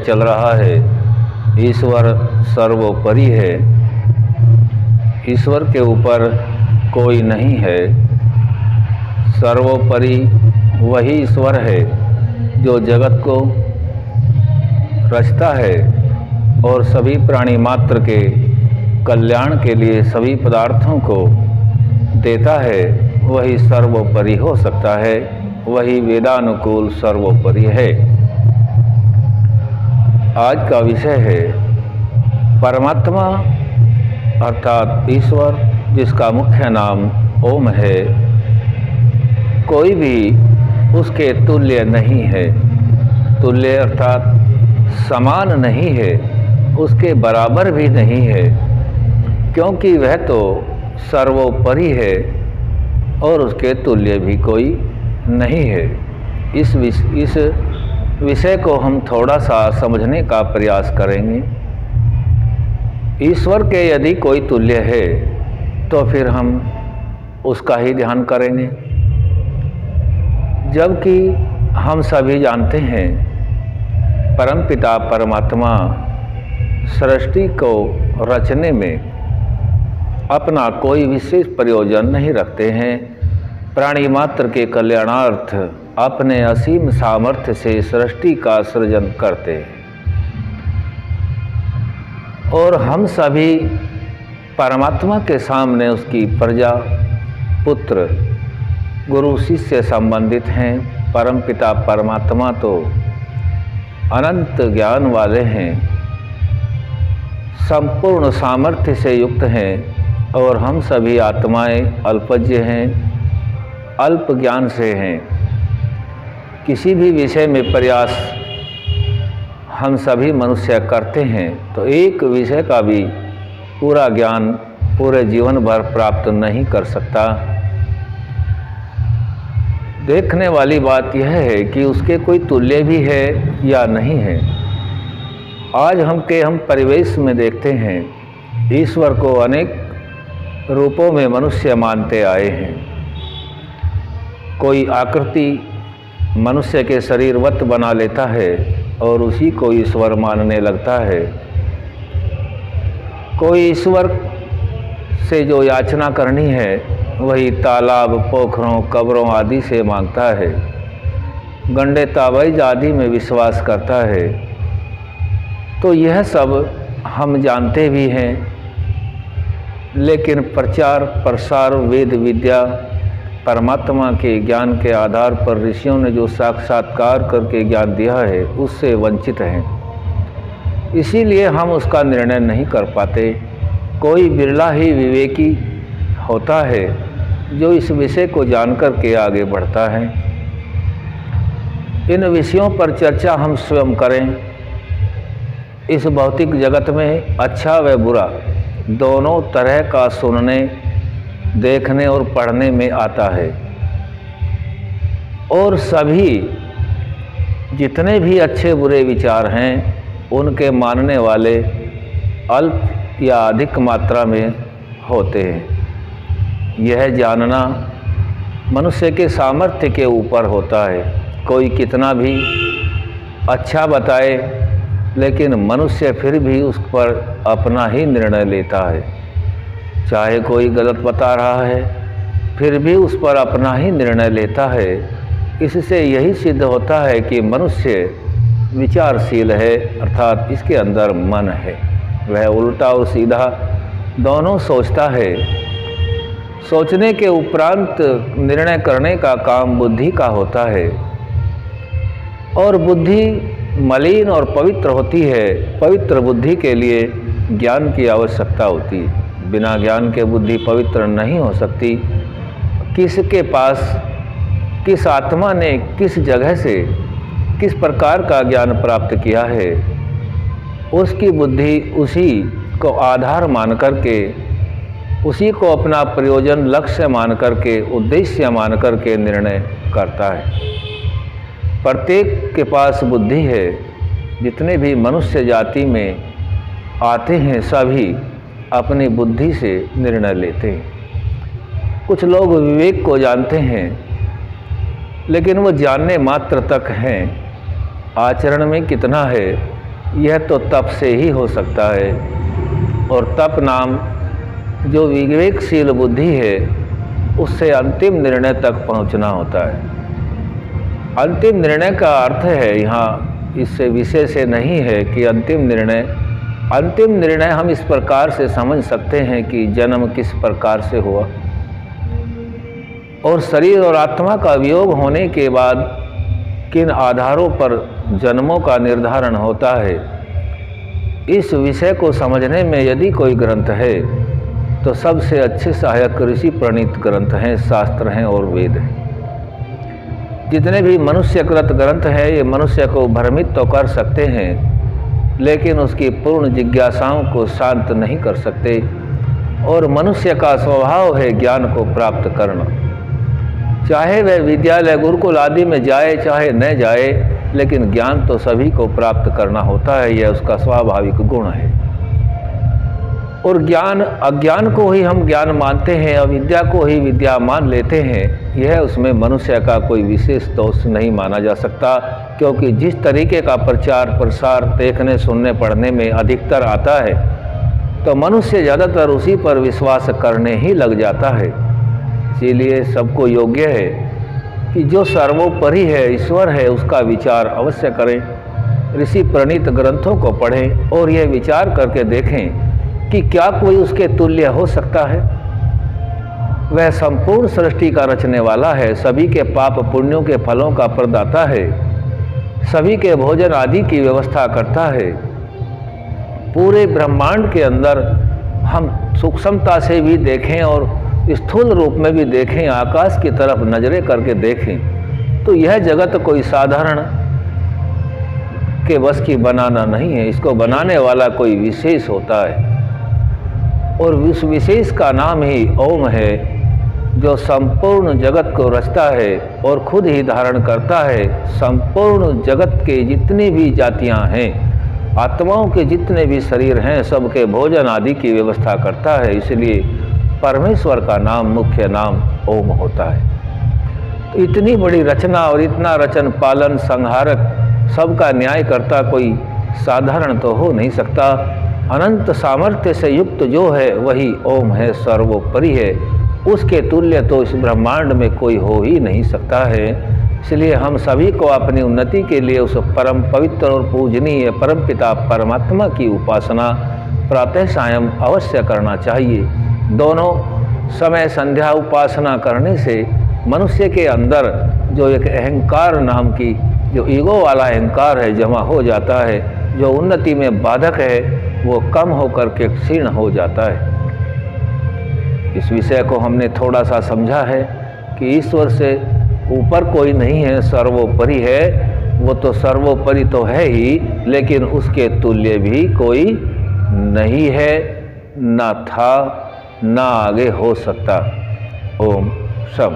चल रहा है। ईश्वर सर्वोपरि है, ईश्वर के ऊपर कोई नहीं है। सर्वोपरि वही ईश्वर है जो जगत को रचता है और सभी प्राणी मात्र के कल्याण के लिए सभी पदार्थों को देता है। वही सर्वोपरि हो सकता है, वही वेदानुकूल सर्वोपरि है। आज का विषय है परमात्मा अर्थात ईश्वर, जिसका मुख्य नाम ओम है। कोई भी उसके तुल्य नहीं है। तुल्य अर्थात समान नहीं है, उसके बराबर भी नहीं है, क्योंकि वह तो सर्वोपरि है और उसके तुल्य भी कोई नहीं है। इस विषय को हम थोड़ा सा समझने का प्रयास करेंगे। ईश्वर के यदि कोई तुल्य है तो फिर हम उसका ही ध्यान करेंगे, जबकि हम सभी जानते हैं परमपिता परमात्मा सृष्टि को रचने में अपना कोई विशेष प्रयोजन नहीं रखते हैं। प्राणी मात्र के कल्याणार्थ अपने असीम सामर्थ्य से सृष्टि का सृजन करते हैं और हम सभी परमात्मा के सामने उसकी प्रजा, पुत्र, गुरु शिष्य संबंधित हैं। परमपिता परमात्मा तो अनंत ज्ञान वाले हैं, संपूर्ण सामर्थ्य से युक्त हैं और हम सभी आत्माएं अल्पज्ञ हैं, अल्प ज्ञान से हैं। किसी भी विषय में प्रयास हम सभी मनुष्य करते हैं तो एक विषय का भी पूरा ज्ञान पूरे जीवन भर प्राप्त नहीं कर सकता। देखने वाली बात यह है कि उसके कोई तुल्य भी है या नहीं है। आज हम परिवेश में देखते हैं ईश्वर को अनेक रूपों में मनुष्य मानते आए हैं। कोई आकृति मनुष्य के शरीरवत बना लेता है और उसी को ईश्वर मानने लगता है। कोई ईश्वर से जो याचना करनी है वही तालाब, पोखरों, कब्रों आदि से मांगता है। गंडे ताबीज़ आदि में विश्वास करता है। तो यह सब हम जानते भी हैं, लेकिन प्रचार प्रसार वेद विद्या परमात्मा के ज्ञान के आधार पर ऋषियों ने जो साक्षात्कार करके ज्ञान दिया है उससे वंचित हैं। इसीलिए हम उसका निर्णय नहीं कर पाते। कोई बिरला ही विवेकी होता है जो इस विषय को जानकर के आगे बढ़ता है। इन विषयों पर चर्चा हम स्वयं करें। इस भौतिक जगत में अच्छा व बुरा दोनों तरह का सुनने, देखने और पढ़ने में आता है और सभी जितने भी अच्छे बुरे विचार हैं उनके मानने वाले अल्प या अधिक मात्रा में होते हैं। यह जानना मनुष्य के सामर्थ्य के ऊपर होता है। कोई कितना भी अच्छा बताए लेकिन मनुष्य फिर भी उस पर अपना ही निर्णय लेता है। चाहे कोई गलत बता रहा है फिर भी उस पर अपना ही निर्णय लेता है। इससे यही सिद्ध होता है कि मनुष्य विचारशील है, अर्थात इसके अंदर मन है। वह उल्टा और सीधा दोनों सोचता है। सोचने के उपरांत निर्णय करने का काम बुद्धि का होता है और बुद्धि मलिन और पवित्र होती है। पवित्र बुद्धि के लिए ज्ञान की आवश्यकता होती है। बिना ज्ञान के बुद्धि पवित्र नहीं हो सकती। किसके पास, किस आत्मा ने किस जगह से किस प्रकार का ज्ञान प्राप्त किया है, उसकी बुद्धि उसी को आधार मान करके, उसी को अपना प्रयोजन लक्ष्य मान करके, उद्देश्य मान करके निर्णय करता है। प्रत्येक के पास बुद्धि है। जितने भी मनुष्य जाति में आते हैं सभी अपनी बुद्धि से निर्णय लेते हैं। कुछ लोग विवेक को जानते हैं लेकिन वो जानने मात्र तक हैं, आचरण में कितना है यह तो तप से ही हो सकता है। और तप नाम जो विवेकशील बुद्धि है उससे अंतिम निर्णय तक पहुंचना होता है। अंतिम निर्णय का अर्थ है यहाँ इससे विषय से नहीं है कि अंतिम निर्णय हम इस प्रकार से समझ सकते हैं कि जन्म किस प्रकार से हुआ और शरीर और आत्मा का वियोग होने के बाद किन आधारों पर जन्मों का निर्धारण होता है। इस विषय को समझने में यदि कोई ग्रंथ है तो सबसे अच्छे सहायक ऋषि प्रणीत ग्रंथ हैं, शास्त्र हैं और वेद हैं। जितने भी मनुष्यकृत ग्रंथ हैं ये मनुष्य को भ्रमित तो कर सकते हैं लेकिन उसकी पूर्ण जिज्ञासाओं को शांत नहीं कर सकते। और मनुष्य का स्वभाव है ज्ञान को प्राप्त करना, चाहे वह विद्यालय गुरुकुल आदि में जाए चाहे न जाए, लेकिन ज्ञान तो सभी को प्राप्त करना होता है, यह उसका स्वाभाविक गुण है। और अज्ञान को ही हम ज्ञान मानते हैं, अविद्या को ही विद्या मान लेते हैं, यह उसमें मनुष्य का कोई विशेष दोष नहीं माना जा सकता। क्योंकि जिस तरीके का प्रचार प्रसार देखने सुनने पढ़ने में अधिकतर आता है तो मनुष्य ज़्यादातर उसी पर विश्वास करने ही लग जाता है। इसीलिए सबको योग्य है कि जो सर्वोपरि है ईश्वर है उसका विचार अवश्य करें, ऋषि प्रणीत ग्रंथों को पढ़ें और यह विचार करके देखें कि क्या कोई उसके तुल्य हो सकता है। वह संपूर्ण सृष्टि का रचने वाला है, सभी के पाप पुण्यों के फलों का प्रदाता है, सभी के भोजन आदि की व्यवस्था करता है। पूरे ब्रह्मांड के अंदर हम सूक्ष्मता से भी देखें और स्थूल रूप में भी देखें, आकाश की तरफ नजरें करके देखें तो यह जगत कोई साधारण के बस की बनाना नहीं है, इसको बनाने वाला कोई विशेष होता है। और उस विशेष का नाम ही ओम है, जो संपूर्ण जगत को रचता है और खुद ही धारण करता है। संपूर्ण जगत के जितनी भी जातियां हैं, आत्माओं के जितने भी शरीर हैं, सबके भोजन आदि की व्यवस्था करता है। इसलिए परमेश्वर का नाम मुख्य नाम ओम होता है। तो इतनी बड़ी रचना और इतना रचन पालन संहारक सबका न्याय करता कोई साधारण तो हो नहीं सकता। अनंत सामर्थ्य से युक्त जो है वही ओम है, सर्वोपरि है, उसके तुल्य तो इस ब्रह्मांड में कोई हो ही नहीं सकता है। इसलिए हम सभी को अपनी उन्नति के लिए उस परम पवित्र और पूजनीय परमपिता परमात्मा की उपासना प्रातः सायं अवश्य करना चाहिए। दोनों समय संध्या उपासना करने से मनुष्य के अंदर जो एक अहंकार नाम की जो ईगो वाला अहंकार है जमा हो जाता है, जो उन्नति में बाधक है वो कम होकर के क्षीण हो जाता है। इस विषय को हमने थोड़ा सा समझा है कि ईश्वर से ऊपर कोई नहीं है, सर्वोपरि है। वो तो सर्वोपरि तो है ही, लेकिन उसके तुल्य भी कोई नहीं है, ना था ना आगे हो सकता। ओम शम।